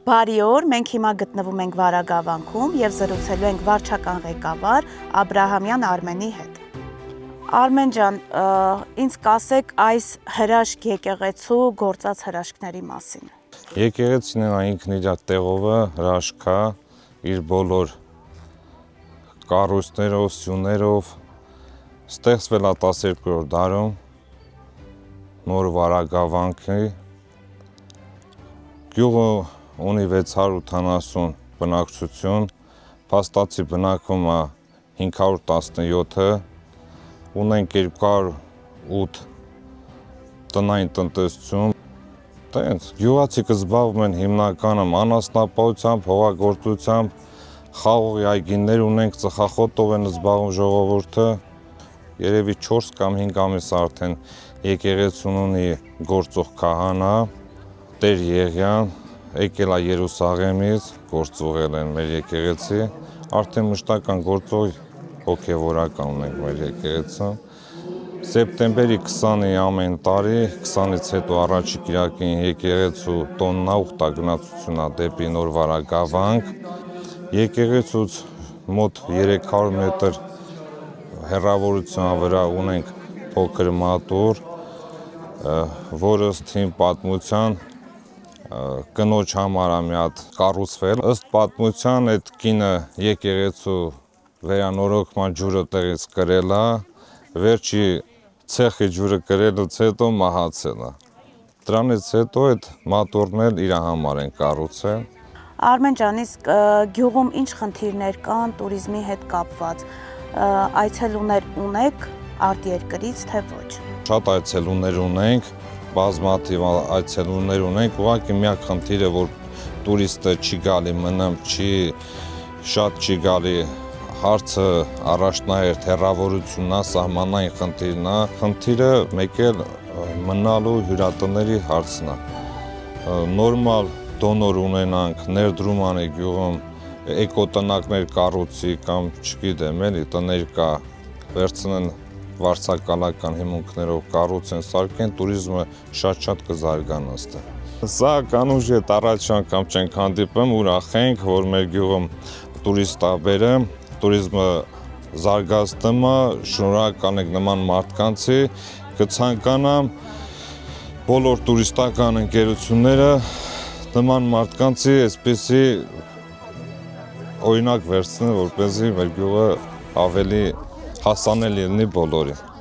Բարի օր, մենք հիմա գտնվում ենք Վարագավանքում եւ զրուցելու ենք վարչական ղեկավար Աբրահամյան Արմենի հետ։ Արմեն ջան, ինձ կասեք այս հրաշք եկեղեցու գործած հրաշքների մասին։ Եկեղեցին ինքն իր տեղովը հրաշք է, իր բոլոր կառույցներով, սյուներով ստեղծվել է 12-րդ դարում նոր Վարագավանքի գյուղը ունի 680 բնակչություն, փաստացի բնակվում է 517-ը, ունենք 208 տնային տնտեսություն։ Գյուղացիքը զբաղվում են հիմնականում անասնապահությամբ, հողագործությամբ, խաղողի այգիներ ունենք, ծխախոտով են զբաղվում ժողովուրդը։ Երևի 4 կամ 5 ամիս արդեն եկեղեցուն ունի գործող քահանա, Տեր Եղիան, եկել է Երուսաղեմից, գործողել են մեր եկեղեցի, արդեն մշտական գործող հոգևորական ունենք մեր եկեղեցում։ Սեպտեմբերի 20-ի ամեն տարի, 20-ից հետո առաջի կիրակին եկեղեցու տոննա ուխտագնացությունն է դեպի Նոր Վարագավանք։ Եկեղեցուց մոտ 300 մետր հեռավորության վրա ունենք փոքր մատուռ, որը ըստ հին պատմության կնոջ համար է մի հատ կառուցվել։ Ըստ պատմության այդ կինը եկեղեցու վերանորոգման ջուրը տեղից կրել է, վերջի ցեխի ջուրը կրելուց հետո մահացել է։ Դրանից հետո այդ մատուռն էլ իր համար են կառուցել։ Արմեն ջան, իսկ գյուղում ինչ խնդիրներ կան туриզմի հետ կապված, այցելուներ ունեք արտերկրից թե ոչ։ Շատ այցելուներ ունենք, բազմաթիվ այցելուներ ունենք, ուղղակի միակ խնդիրը, որ տուրիստը չի գալի մնում, շատ չի գալի, հարցը առաջնահերթ հեռավորությունն է, սահմանային խնդիրն է։ Խնդիրը մեկ էլ մնալու հյուրատների հարցն է։ Նորմալ դոնոր ունենանք, ներդրում անի գյուղում, էկոտնակներ կառուցի կամ չգիտեմ էլի տներ կա, վերցնեն վարձակալական հիմունքներով կառուցեն, սարքեն, туриզմը շատ կզարգանա այստեղ։ Սա կանուշ հետ առաջ անգամ չենք հանդիպում, ուրախ ենք, որ մեր գյուղում տուրիստ է բերում, туриզմը զարգացնում է, շնորհակալ ենք նման մարդկանցի, կցանկանամ բոլոր տուրիստական ընկերությունները նման մարդկանցի այսպեսի օրինակ վերցնեն, որպեսզի մեր գյուղը ավելի հասանելի լինի բոլորին։